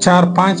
4-5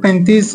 35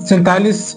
47,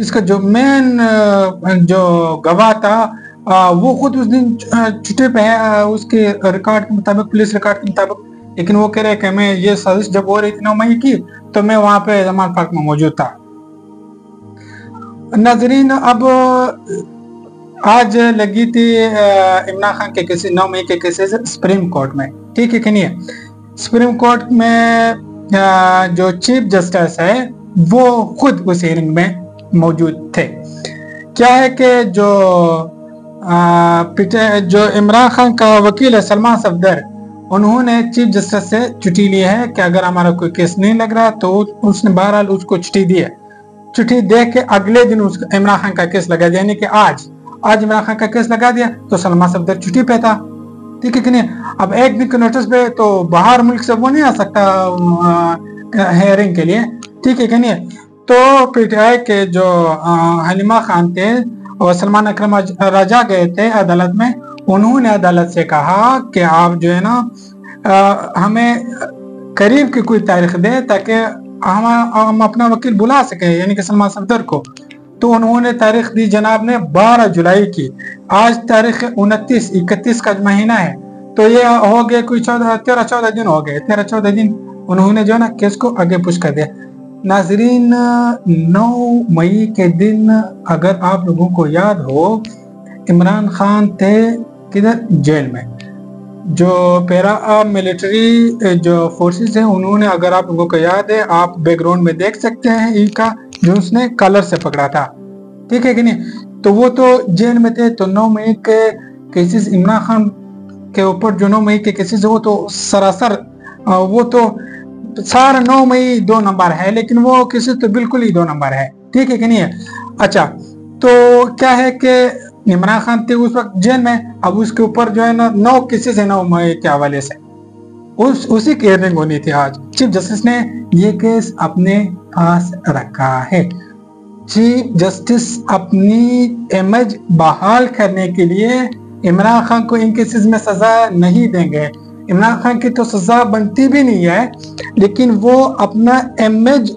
اس کا جو مین جو گواہ تھا وہ خود اس دن چھٹے پہ ہے اس کے ریکارڈ کے مطابق، پولیس ریکارڈ کے مطابق، لیکن وہ کہہ رہے کہ میں یہ سازش جب ہو رہی تھی 9 مئی کی تو میں وہاں پہ زمان پارک میں موجود تھا۔ ناظرین، اب آج لگی تھی عمران خان کے کیسز، 9 مئی کے کیسز سپریم کورٹ میں، ٹھیک ہے کہ نہیں؟ سپریم کورٹ میں جو چیف جسٹس ہے وہ خود اس ہیئرنگ میں موجود تھے۔ کیا ہے کہ جو عمران خان کا وکیل ہے سلمان صفدر، انہوں نے چیف جسٹس سے چھٹی لی ہے کہ اگر ہمارا کوئی کیس نہیں لگ رہا تو اس نے بہرحال اس کو چھٹی دی ہے۔ چھٹی دے کے اگلے دن عمران خان کا کیس لگا دیا، یعنی کہ آج عمران خان کا کیس لگا دیا تو سلمان صفدر چھٹی پہ تھا، ٹھیک ہے کہ نہیں؟ اب ایک دن کے نوٹس پہ تو باہر ملک سے وہ نہیں آ سکتا ہیئرنگ کے لیے، ٹھیک ہے کہ نہیں؟ تو پی ٹی آئی کے جو حلیمہ خان تھے اور سلمان اکرم راجہ گئے تھے عدالت میں، انہوں نے عدالت سے کہا کہ آپ جو ہے نا ہمیں قریب کی کوئی تاریخ دے تاکہ ہم اپنا وکیل بلا سکیں، یعنی کہ سلمان صفدر کو۔ تو انہوں نے تاریخ دی جناب نے 12 جولائی کی، آج تاریخ 29 کا مہینہ ہے، تو یہ ہو گئے کوئی 13-14 دن ہو گئے، 13-14 دن انہوں نے جو ہے نا کیس کو آگے پش کر دیا۔ ناظرین، 9 مئی کے دن اگر آپ لوگوں کو یاد ہو، عمران خان تھے کدھر؟ جیل میں۔ جو پیرا ملٹری جو فورسز ہیں انہوں نے، اگر آپ لوگوں کو یاد ہے، آپ بیک گراؤنڈ میں دیکھ سکتے ہیں ان کا، جو اس نے کالر سے پکڑا تھا، ٹھیک ہے کہ نہیں؟ تو وہ تو جیل میں تھے۔ تو 9 مئی کے کیسز عمران خان کے اوپر جو 9 مئی کے کیسز وہ تو سراسر وہ تو سارا 9 مئی 2 نمبر ہے، لیکن وہ کیسز تو بالکل ہی 2 نمبر ہے، ٹھیک ہے کہ نہیں ہے؟ اچھا، تو کیا ہے کہ عمران خان تھے اس وقت جیل میں، اب اس کے اوپر جو ہے نا 9 کیسز ہیں 9 مئی کے حوالے سے، اسی کی ہیئرنگ ہونی تھی آج۔ چیف جسٹس نے یہ کیس اپنے پاس رکھا ہے۔ چیف جسٹس اپنی امیج بحال کرنے کے لیے عمران خان کو ان کیسز میں سزا نہیں دیں گے۔ عمران خان کی تو سزا بنتی بھی نہیں ہے، لیکن وہ اپنا امیج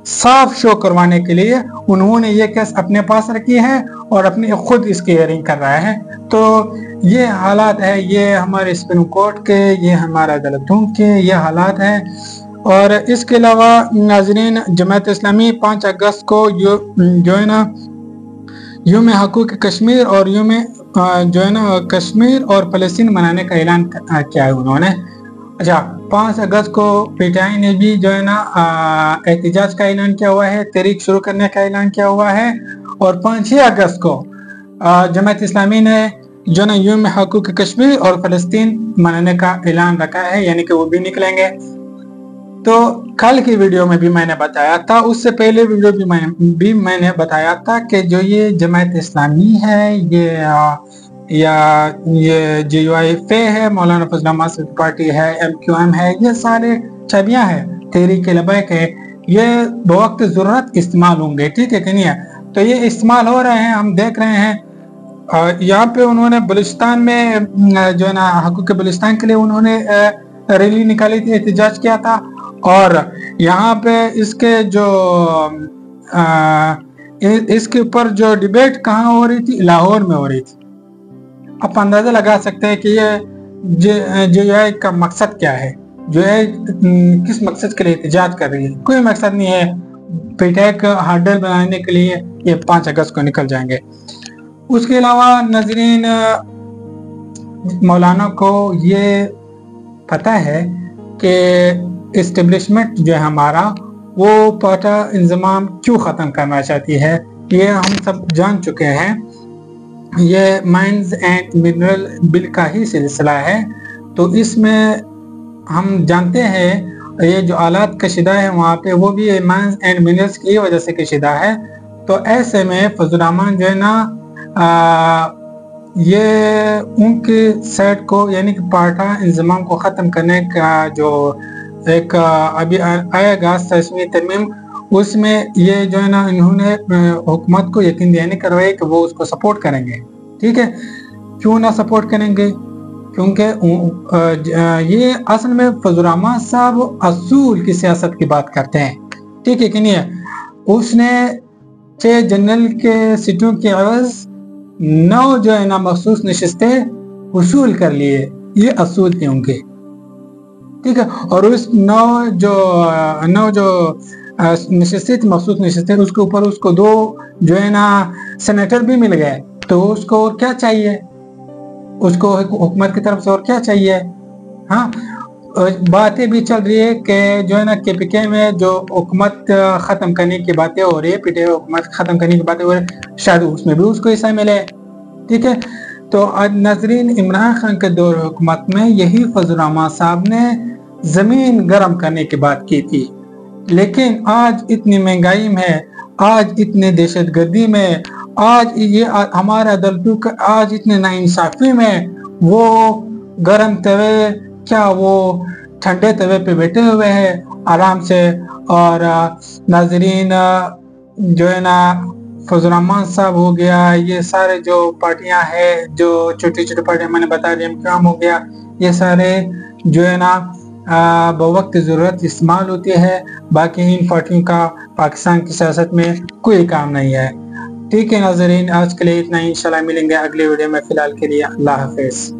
صاف شو کروانے کے لیے انہوں نے یہ کیس اپنے پاس رکھی ہے اور اپنی خود اس کی ہیئرنگ کر رہا ہے۔ تو یہ حالات ہے، یہ ہمارے سپریم کورٹ کے، یہ ہمارا عدالتوں کے یہ حالات ہیں۔ اور اس کے علاوہ ناظرین، جماعت اسلامی 5 اگست کو جو ہے نا یوم حقوق کشمیر اور یوم جو ہے نا کشمیر اور فلسطین منانے کا اعلان کیا ہے انہوں نے۔ اچھا، 5 اگست کو پی ٹی آئی نے بھی جو ہے نا احتجاج کا اعلان کیا ہوا ہے، تحریک شروع کرنے کا اعلان کیا ہوا ہے، اور 5-6 اگست کو جماعت اسلامی نے جو نا یوم حقوق کشمیر اور فلسطین منانے کا اعلان رکھا ہے، یعنی کہ وہ بھی نکلیں گے۔ تو کل کی ویڈیو میں بھی میں نے بتایا تھا، اس سے پہلے ویڈیو بھی میں نے بتایا تھا کہ جو یہ جماعت اسلامی ہے، یہ جے یو آئی ایف ہے، مولانا فضل الرحمان پارٹی ہے، MQM ہے، یہ سارے چھبیاں ہیں، تحریک لبیک ہے، یہ بوقت ضرورت استعمال ہوں گے، ٹھیک ہے کہ نہیں ہے؟ تو یہ استعمال ہو رہے ہیں، ہم دیکھ رہے ہیں۔ یہاں پہ انہوں نے بلوچستان میں جو ہے نا حقوق بلوچستان کے لیے انہوں نے ریلی نکالی تھی، احتجاج کیا تھا، اور یہاں پہ اس کے جو اس کے اوپر جو ڈیبیٹ کہاں ہو رہی تھی؟ لاہور میں ہو رہی تھی۔ آپ اندازہ لگا سکتے ہیں کہ یہ جے یو آئی کا مقصد کیا ہے، جو ہے کس مقصد کے لیے احتجاج کر رہی ہے؟ کوئی مقصد نہیں ہے، پی ٹی آئی کا ہارڈر بنانے کے لیے یہ 5 اگست کو نکل جائیں گے۔ اس کے علاوہ ناظرین، مولانا کو یہ پتہ ہے کہ اسٹیبلشمنٹ جو ہے ہمارا وہ پاٹا انضمام کیوں ختم کرنا چاہتی ہے، یہ ہم سب جان چکے ہیں۔ یہ مائنز اینڈ منرل بل کا ہی سلسلہ ہے۔ تو اس میں ہم جانتے ہیں یہ جو آلات کشیدہ ہے وہاں پہ وہ بھی مائنز اینڈ منرلز کی وجہ سے کشیدہ ہے۔ تو ایسے میں فضل الرحمان جو ہے نا یہ ان کی سائٹ کو، یعنی کہ پاٹا انضمام کو ختم کرنے کا جو ایک ابھی آیا گا 27ویں ترمیم، اس میں یہ جو ہے نا انہوں نے حکومت کو یقین دہانی کروائی کہ وہ اس کو سپورٹ کریں گے، ٹھیک ہے؟ کیوں نہ سپورٹ کریں گے؟ کیونکہ یہ اصل میں فضل الرحمان صاحب اصول کی سیاست کی بات کرتے ہیں، ٹھیک ہے کہ نہیں ہے؟ اس نے 6 جنرل کے سیٹوں کے عوض 9 جو ہے نا مخصوص نشستیں وصول کر لیے. یہ اصول ہیں ان کے. ٹھیک ہے. اور اس 9 جو نشستیں تھی مخصوص نشستیں، اس کے اوپر اس کو 2 جو ہے نا سینیٹر بھی مل گئے. تو اس کو اور کیا چاہیے؟ اس کو حکومت کی طرف سے اور کیا چاہیے؟ ہاں باتیں بھی چل رہی ہے کہ جو ہے نا کے پی کے میں جو حکومت ختم کرنے کی باتیں ہو رہی ہے، پی ٹی آئی حکومت ختم کرنے کی باتیں ہو رہی ہے، شاید اس میں بھی اس کو حصہ ملے. ٹھیک ہے. تو ناظرین، عمران خان کے دور حکومت میں یہی فضل الرحمان صاحب نے زمین گرم کرنے کی بات کی تھی. لیکن آج اتنی مہنگائی میں، آج اتنے دہشت گردی میں، آج یہ ہمارا عدالتوں کا آج اتنے ناانصافی میں وہ گرم توے کیا وہ ٹھنڈے توے پہ بیٹھے ہوئے ہیں آرام سے. اور ناظرین جو ہے نا فضل الرحمان صاحب ہو گیا، یہ سارے جو پارٹیاں ہیں، جو چھوٹی چھوٹی پارٹیاں میں نے بتا دیا، امقام ہو گیا، یہ سارے جو ہے نا بوقت ضرورت استعمال ہوتی ہے. باقی ان پارٹیوں کا پاکستان کی سیاست میں کوئی کام نہیں ہے. ٹھیک ہے ناظرین، آج کے لیے اتنا ہی. انشاءاللہ ملیں گے اگلے ویڈیو میں. فی الحال کے لیے اللہ حافظ.